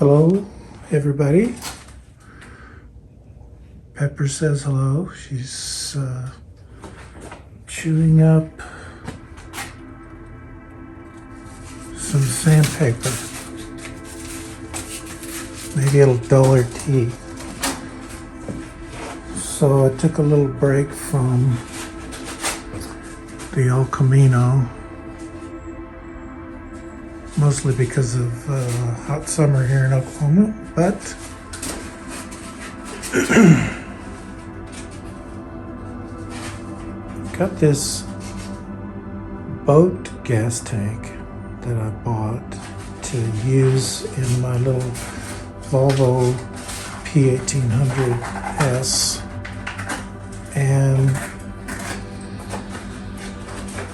Hello, everybody. Pepper says hello. She's chewing up some sandpaper. Maybe it'll dull her teeth. So I took a little break from the El Camino, mostly because of hot summer here in Oklahoma, but got this boat gas tank that I bought to use in my little Volvo P1800S, and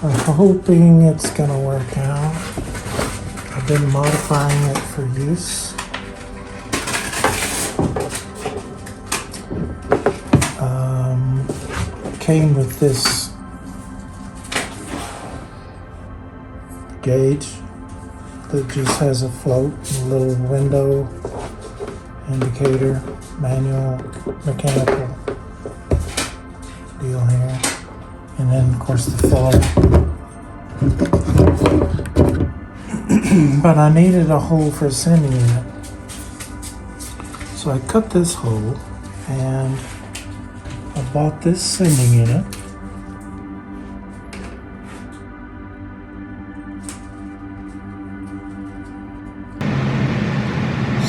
I'm hoping it's gonna work out. I've been modifying it for use. Came with this gauge that just has a float and a little window indicator, manual, mechanical deal here, and then of course the filler. But I needed a hole for a sending unit, so I cut this hole and I bought this sending unit.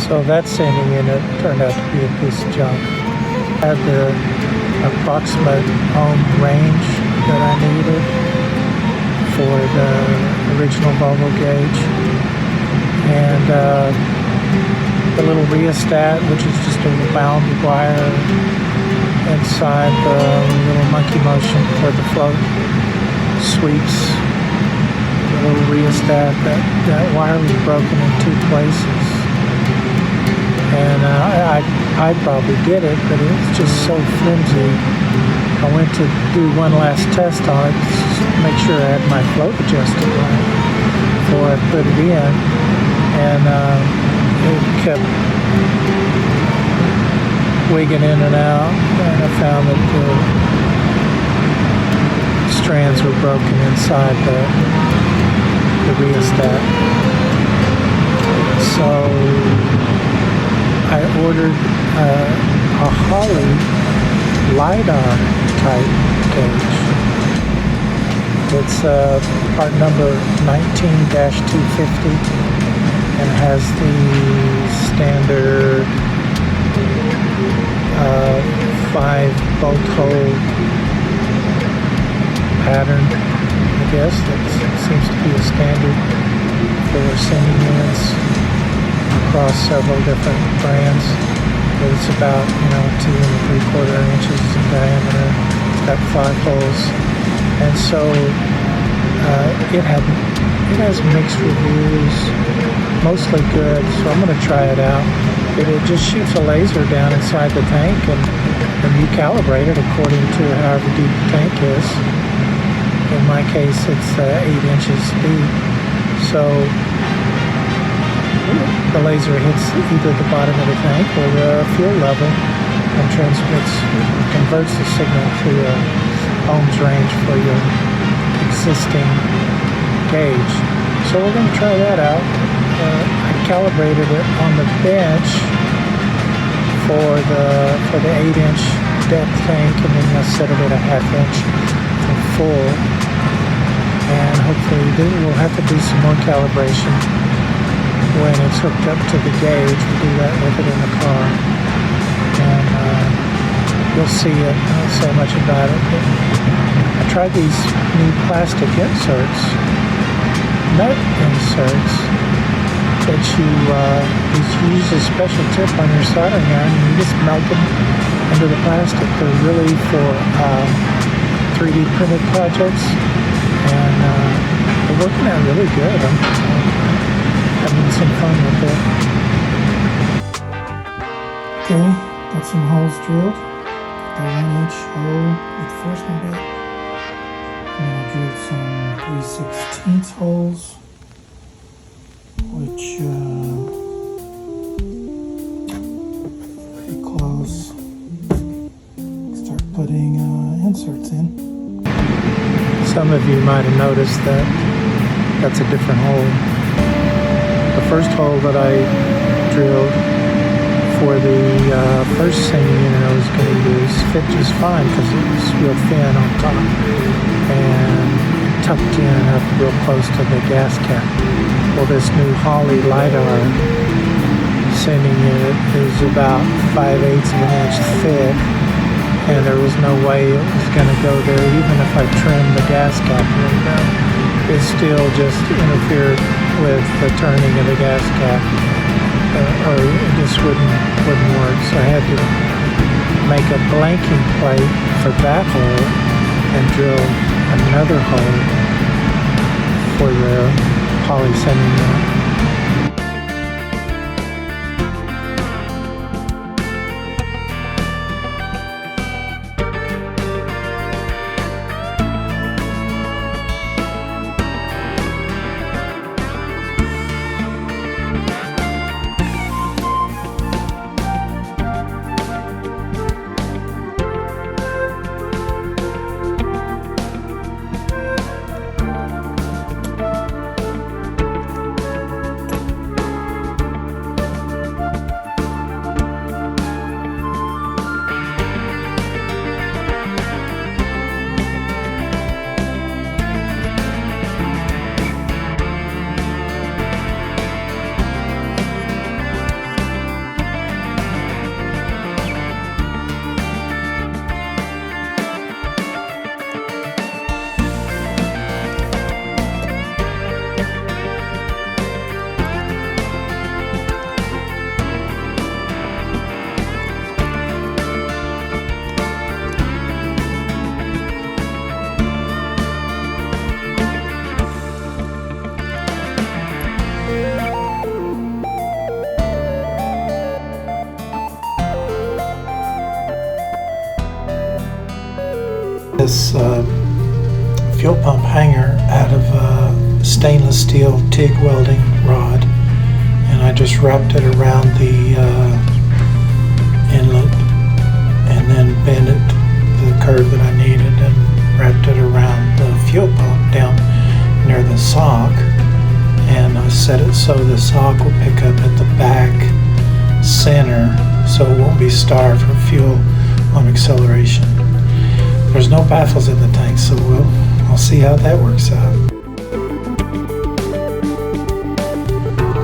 So that sending unit turned out to be a piece of junk. Had the approximate ohm range that I needed for the original Volvo gauge, and the little rheostat, which is just a wound wire inside the little monkey motion for the float, sweeps the little rheostat. That wire was broken in two places, and I'd probably get it, but it was just so flimsy. I went to do one last test on it to make sure I had my float adjusted right before I put it in, and it kept wigging in and out, and I found that the strands were broken inside the rheostat. So I ordered a Holly LiDAR type gauge. It's part number 19-250 and has the standard 5-bolt hole pattern, I guess. That seems to be a standard for sending units across several different brands. But it's about 2 3/4 inches in diameter. It's got 5 holes, and so it has mixed reviews, mostly good. So I'm going to try it out. It just shoots a laser down inside the tank, and you calibrate it according to however deep the tank is. In my case, it's 8 inches deep. So the laser hits either the bottom of the tank or the fuel level and converts the signal to a ohms range for your existing gauge. So we're going to try that out. I calibrated it on the bench for the 8-inch depth tank, and then I set it at a 1/2 inch for full. And hopefully we'll have to do some more calibration when it's hooked up to the gauge. We'll do that with it in the car, and you'll see it. I don't say much about it, but I tried these new plastic inserts, nut inserts, that you use a special tip on your soldering iron, and you just melt them into the plastic. They're really for 3D printed projects, and they're working out really good. I'm having some fun with it. Okay, got some holes drilled. The 1-inch hole with the first one bit. And then I drilled some 3/16 holes, which Some of you might have noticed that that's a different hole. The first hole that I drilled for the first sending unit I was going to use fit just fine because it was real thin on top and tucked in up real close to the gas cap. Well, this new Holley LiDAR sending unit is about 5/8 of an inch thick, and there was no way it was going to go there. Even if I trimmed the gas cap window, it still just interfered with the turning of the gas cap, or it just wouldn't work. So I had to make a blanking plate for that hole and drill another hole for the Holley sending unit. This fuel pump hanger out of stainless steel TIG welding rod, and I just wrapped it around the inlet and then bent it to the curve that I needed and wrapped it around the fuel pump down near the sock, and I set it so the sock will pick up at the back center so it won't be starved for fuel on acceleration. There's no baffles in the tank, so I'll see how that works out.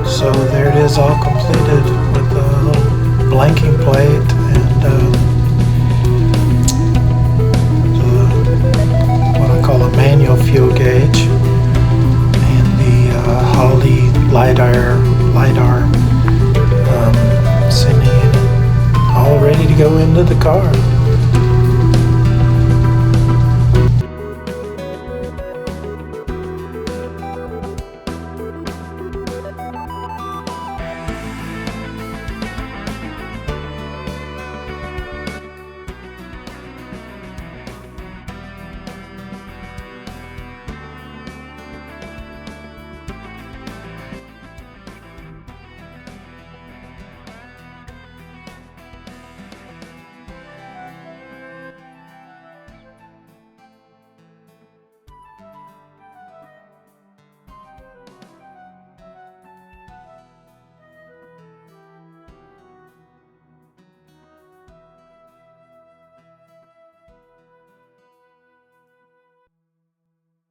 So there it is, all completed with a little blanking plate and what I call a manual fuel gauge, and the Holley LiDAR sending it all ready to go into the car.